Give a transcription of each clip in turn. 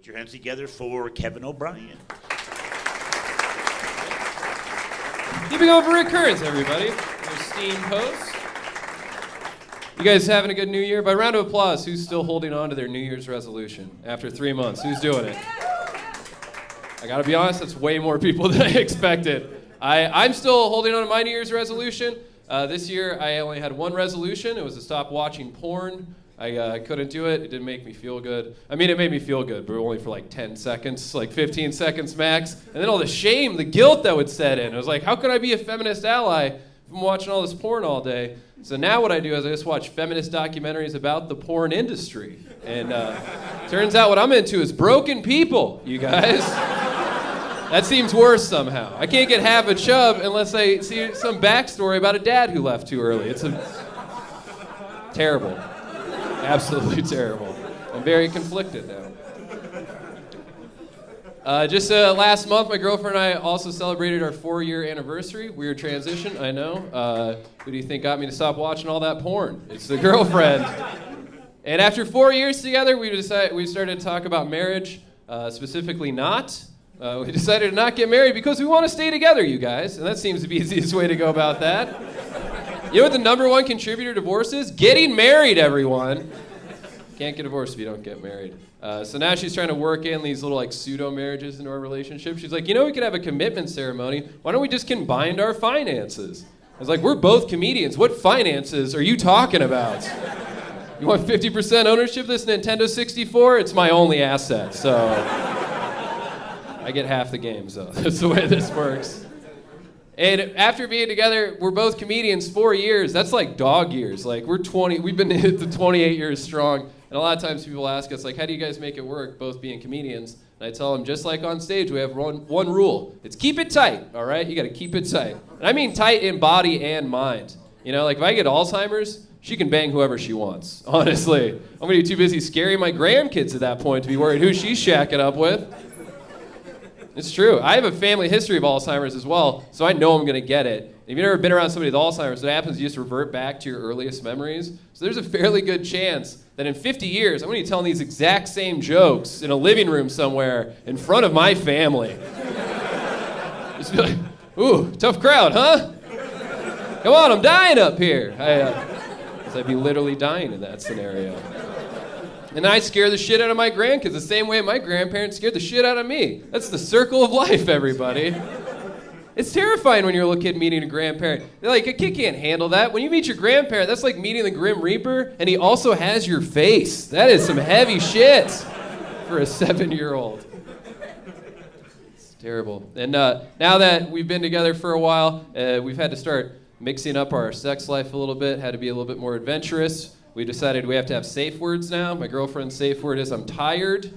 Put your hands together for Kevin O'Brien. Keeping over recurrence, everybody. Your esteemed host. You guys having a good New Year? By round of applause, who's still holding on to their New Year's resolution after 3 months? Who's doing it? I gotta be honest, that's way more people than I expected. I'm still holding on to my New Year's resolution. This year, I only had one resolution. It was to stop watching porn. I couldn't do it. It didn't make me feel good. I mean, it made me feel good, but only for like 10 seconds, like 15 seconds max. And then all the shame, the guilt that would set in. I was like, how could I be a feminist ally if I'm watching all this porn all day? So now what I do is I just watch feminist documentaries about the porn industry. And turns out what I'm into is broken people, you guys. That seems worse somehow. I can't get half a chub unless I see some backstory about a dad who left too early. It's terrible. Absolutely terrible. I'm very conflicted now. Just last month, my girlfriend and I also celebrated our 4-year anniversary. Weird transition, I know. Who do you think got me to stop watching all that porn? It's the girlfriend. And after 4 years together, we started to talk about marriage, specifically not. We decided to not get married because we want to stay together, you guys. And that seems to be the easiest way to go about that. You know what the number one contributor to divorce is? Getting married, everyone. Can't get divorced if you don't get married. So now she's trying to work in these little like pseudo marriages into our relationship. She's like, we could have a commitment ceremony. Why don't we just combine our finances? I was like, we're both comedians. What finances are you talking about? You want 50% ownership of this Nintendo 64? It's my only asset, so I get half the games though. That's the way this works. And after being together, we're both comedians 4 years. That's like dog years. Like we've been hit to 28 years strong. And a lot of times people ask us, like, how do you guys make it work, both being comedians? And I tell them, just like on stage, we have one rule. It's keep it tight, all right? You got to keep it tight. And I mean tight in body and mind. Like if I get Alzheimer's, she can bang whoever she wants, honestly. I'm going to be too busy scaring my grandkids at that point to be worried who she's shacking up with. It's true. I have a family history of Alzheimer's as well, so I know I'm going to get it. If you've never been around somebody with Alzheimer's, what happens is you just revert back to your earliest memories. So there's a fairly good chance that in 50 years, I'm going to be telling these exact same jokes in a living room somewhere in front of my family. Just be like, ooh, tough crowd, huh? Come on, I'm dying up here. I'd be literally dying in that scenario. And I scare the shit out of my grandkids the same way my grandparents scared the shit out of me. That's the circle of life, everybody. It's terrifying when you're a little kid meeting a grandparent. They're like, a kid can't handle that. When you meet your grandparent, that's like meeting the Grim Reaper, and he also has your face. That is some heavy shit for a 7-year-old. It's terrible. And now that we've been together for a while, we've had to start mixing up our sex life a little bit, had to be a little bit more adventurous. We decided we have to have safe words now. My girlfriend's safe word is I'm tired.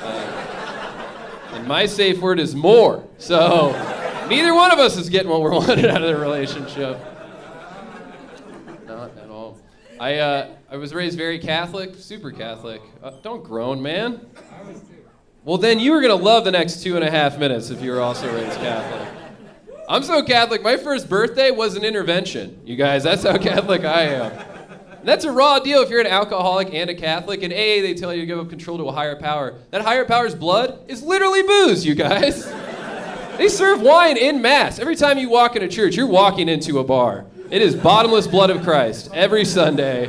And my safe word is more. So neither one of us is getting what we're wanted out of the relationship. Not at all. I was raised very Catholic, super Catholic. Don't groan, man. Well, then you were going to love the next 2.5 minutes if you were also raised Catholic. I'm so Catholic, my first birthday was an intervention. You guys, that's how Catholic I am. And that's a raw deal if you're an alcoholic and a Catholic. And they tell you to give up control to a higher power. That higher power's blood is literally booze, you guys. They serve wine in Mass. Every time you walk in a church, you're walking into a bar. It is bottomless blood of Christ every Sunday.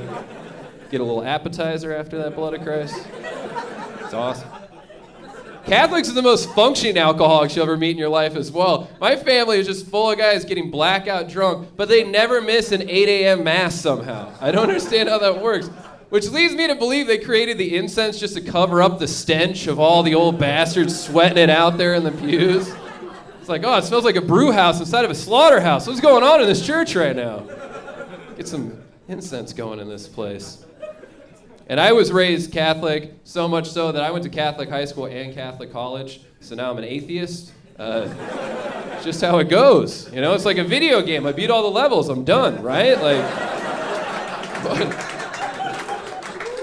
Get a little appetizer after that blood of Christ. It's awesome. Catholics are the most functioning alcoholics you'll ever meet in your life as well. My family is just full of guys getting blackout drunk, but they never miss an 8 a.m. Mass somehow. I don't understand how that works. Which leads me to believe they created the incense just to cover up the stench of all the old bastards sweating it out there in the pews. It's like, oh, it smells like a brew house inside of a slaughterhouse. What's going on in this church right now? Get some incense going in this place. And I was raised Catholic, so much so that I went to Catholic high school and Catholic college, so now I'm an atheist. It's just how it goes. It's like a video game. I beat all the levels, I'm done, right?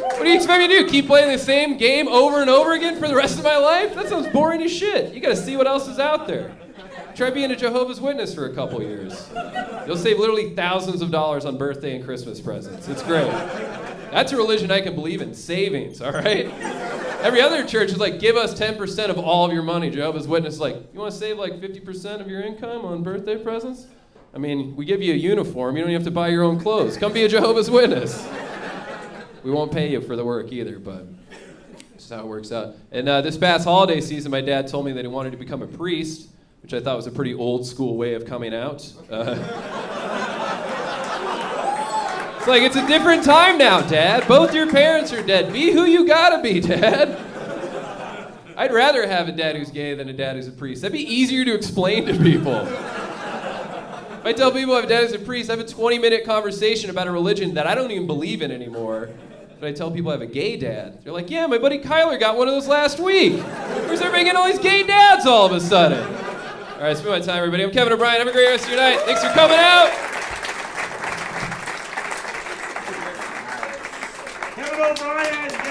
What do you expect me to do? Keep playing the same game over and over again for the rest of my life? That sounds boring as shit. You gotta see what else is out there. Try being a Jehovah's Witness for a couple years. You'll save literally thousands of dollars on birthday and Christmas presents. It's great. That's a religion I can believe in, savings, all right? Every other church is like, give us 10% of all of your money. Jehovah's Witness is like, you want to save like 50% of your income on birthday presents? I mean, we give you a uniform. You don't even have to buy your own clothes. Come be a Jehovah's Witness. We won't pay you for the work either, but that's how it works out. And this past holiday season, my dad told me that he wanted to become a priest, which I thought was a pretty old school way of coming out. It's like, it's a different time now, Dad. Both your parents are dead. Be who you gotta be, Dad. I'd rather have a dad who's gay than a dad who's a priest. That'd be easier to explain to people. If I tell people I have a dad who's a priest, I have a 20-minute conversation about a religion that I don't even believe in anymore. But I tell people I have a gay dad. They're like, yeah, my buddy Kyler got one of those last week. Where's everybody getting all these gay dads all of a sudden? All right, spend my time, everybody. I'm Kevin O'Brien. Have a great rest of your night. Thanks for coming out. Kevin O'Brien!